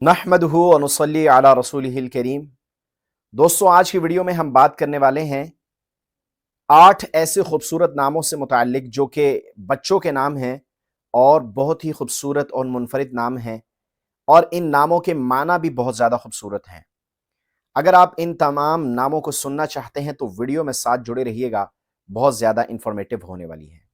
नहमदुहु व नुसल्ली अला रसूलिहिल करीम। दोस्तों, आज की वीडियो में हम बात करने वाले हैं 8 ऐसे खूबसूरत नामों से मुताल्लिक जो कि बच्चों के नाम हैं और बहुत ही खूबसूरत और मुनफरिद नाम हैं, और इन नामों के माना भी बहुत ज़्यादा खूबसूरत हैं। अगर आप इन तमाम नामों को सुनना चाहते हैं तो वीडियो में साथ जुड़े रहिएगा, बहुत ज़्यादा इंफॉर्मेटिव होने वाली है।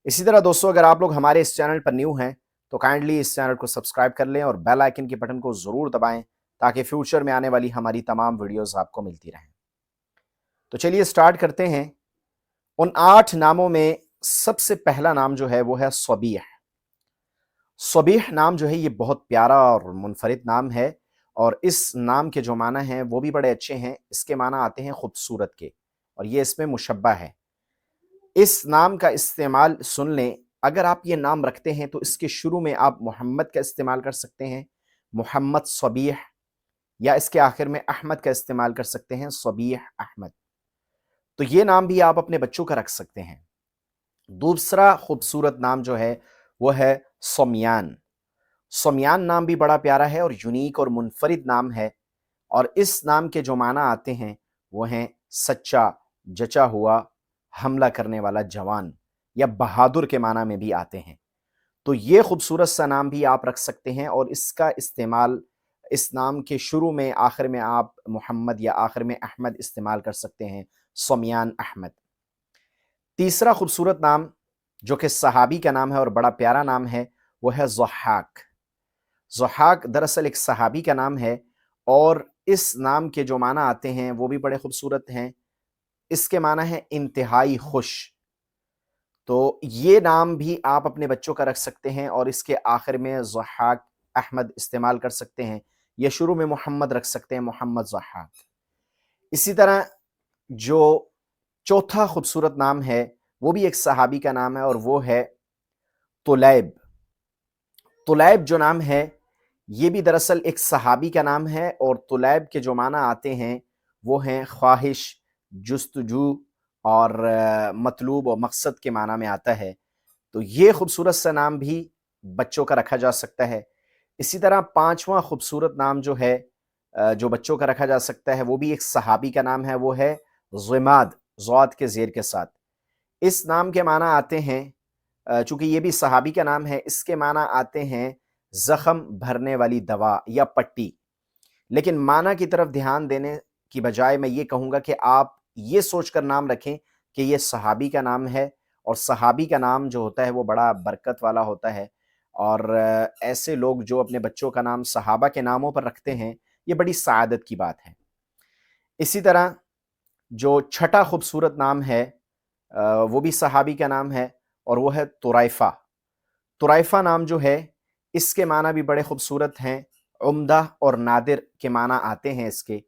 इसी तरह दोस्तों, अगर आप लोग हमारे इस चैनल पर न्यू हैं तो काइंडली इस चैनल को सब्सक्राइब कर लें और बेल आइकन के बटन को ज़रूर दबाएं ताकि फ्यूचर में आने वाली हमारी तमाम वीडियोस आपको मिलती रहें। तो चलिए स्टार्ट करते हैं। उन 8 नामों में सबसे पहला नाम जो है वो है सबीह। सबीह नाम जो है ये बहुत प्यारा और मुनफरिद नाम है, और इस नाम के जो माना हैं वो भी बड़े अच्छे हैं। इसके माना आते हैं खूबसूरत के, और ये इसमें मुशब्बा है। इस नाम का इस्तेमाल सुन लें, अगर आप ये नाम रखते हैं तो इसके शुरू में आप मोहम्मद का इस्तेमाल कर सकते हैं, मोहम्मद सबीह, या इसके आखिर में अहमद का इस्तेमाल कर सकते हैं, सबीह अहमद। तो ये नाम भी आप अपने बच्चों का रख सकते हैं। दूसरा खूबसूरत नाम जो है वो है सोमियान। सोमियान नाम भी बड़ा प्यारा है और यूनिक और मुनफरिद नाम है, और इस नाम के जो माना आते हैं वो हैं सच्चा, जचा हुआ, हमला करने वाला जवान, या बहादुर के माना में भी आते हैं। तो ये खूबसूरत सा नाम भी आप रख सकते हैं, और इसका इस्तेमाल इस नाम के शुरू में, आखिर में आप मोहम्मद या आखिर में अहमद इस्तेमाल कर सकते हैं, सोमियान अहमद। तीसरा खूबसूरत नाम जो कि सहाबी का नाम है और बड़ा प्यारा नाम है वो है ज़ुहाक। ज़ुहाक दरअसल एक सहाबी का नाम है, और इस नाम के जो माना आते हैं वो भी बड़े खूबसूरत हैं। इसके माना है इंतहाई खुश। तो ये नाम भी आप अपने बच्चों का रख सकते हैं, और इसके आखिर में ज़ुहाक अहमद इस्तेमाल कर सकते हैं, या शुरू में मोहम्मद रख सकते हैं, मोहम्मद ज़ुहाक। इसी तरह जो चौथा खूबसूरत नाम है वो भी एक सहाबी का नाम है, और वो है तुलैब। तुलैब जो नाम है ये भी दरअसल एक सहाबी का नाम है, और तुलैब के जो माना आते हैं वो हैं ख्वाहिश, जुस्तजू, और मतलूब और मकसद के माना में आता है। तो ये खूबसूरत सा नाम भी बच्चों का रखा जा सकता है। इसी तरह पांचवा खूबसूरत नाम जो है जो बच्चों का रखा जा सकता है वो भी एक सहाबी का नाम है, वो है ज़िमाद, ज़ौद के ज़ेर के साथ। इस नाम के माना आते हैं, चूंकि ये भी सहाबी का नाम है, इसके माना आते हैं जख्म भरने वाली दवा या पट्टी। लेकिन माना की तरफ ध्यान देने की बजाय मैं ये कहूँगा कि आप ये सोचकर नाम रखें कि ये सहाबी का नाम है, और सहाबी का नाम जो होता है वो बड़ा बरकत वाला होता है, और ऐसे लोग जो अपने बच्चों का नाम सहाबा के नामों पर रखते हैं ये बड़ी सआदत की बात है। इसी तरह जो छठा खूबसूरत नाम है वो भी सहाबी का नाम है, और वो है तुरैफ़ा। तुरैफ़ा नाम जो है इसके माना भी बड़े खूबसूरत हैं, उम्दा और नादिर के माना आते हैं इसके।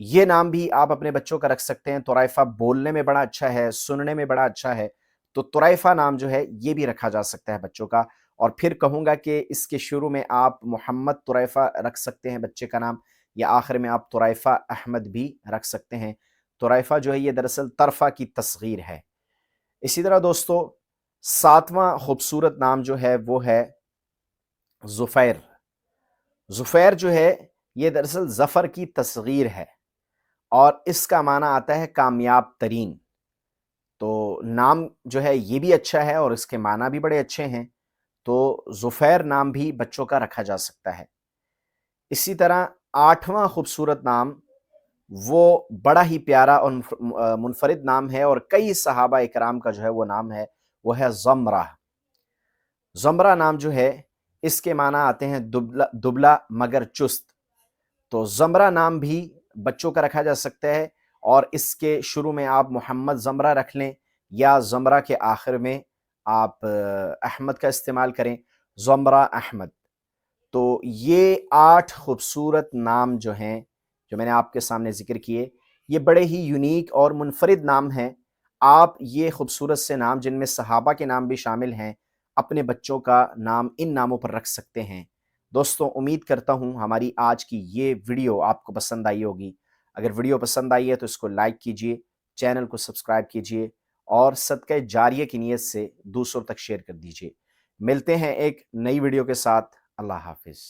ये नाम भी आप अपने बच्चों का रख सकते हैं। तुरैफ़ा बोलने में बड़ा अच्छा है, सुनने में बड़ा अच्छा है, तो तुरैफ़ा नाम जो है ये भी रखा जा सकता है बच्चों का। और फिर कहूँगा कि इसके शुरू में आप मोहम्मद तुरैफ़ा रख सकते हैं बच्चे का नाम, या आखिर में आप तुरैफ़ा अहमद भी रख सकते हैं। तुरैफ़ा जो है ये दरअसल तरफ़ा की तस्ग़ीर है। इसी तरह दोस्तों, सातवां खूबसूरत नाम जो है वो है ज़ुफ़ैर। ज़ुफ़ैर जो है ये दरअसल ज़फ़र की तस्ग़ीर है, और इसका माना आता है कामयाब तरीन। तो नाम जो है ये भी अच्छा है और इसके माना भी बड़े अच्छे हैं। तो ज़ुफ़ैर नाम भी बच्चों का रखा जा सकता है। इसी तरह आठवां खूबसूरत नाम वो बड़ा ही प्यारा और मुनफरिद नाम है, और कई सहाबा इकराम का जो है वो नाम है, वो है ज़मरा। ज़मरा नाम जो है इसके माना आते हैं दुबला दुबला मगर चुस्त। तो ज़मरा नाम भी बच्चों का रखा जा सकता है, और इसके शुरू में आप मोहम्मद ज़मरा रख लें, या ज़मरा के आखिर में आप अहमद का इस्तेमाल करें, ज़मरा अहमद। तो ये 8 खूबसूरत नाम जो हैं, जो मैंने आपके सामने ज़िक्र किए, ये बड़े ही यूनिक और मुनफरिद नाम हैं। आप ये खूबसूरत से नाम, जिनमें सहाबा के नाम भी शामिल हैं, अपने बच्चों का नाम इन नामों पर रख सकते हैं। दोस्तों, उम्मीद करता हूँ हमारी आज की ये वीडियो आपको पसंद आई होगी। अगर वीडियो पसंद आई है तो इसको लाइक कीजिए, चैनल को सब्सक्राइब कीजिए, और सदक़े जारिया की नीयत से दूसरों तक शेयर कर दीजिए। मिलते हैं एक नई वीडियो के साथ। अल्लाह हाफ़िज़।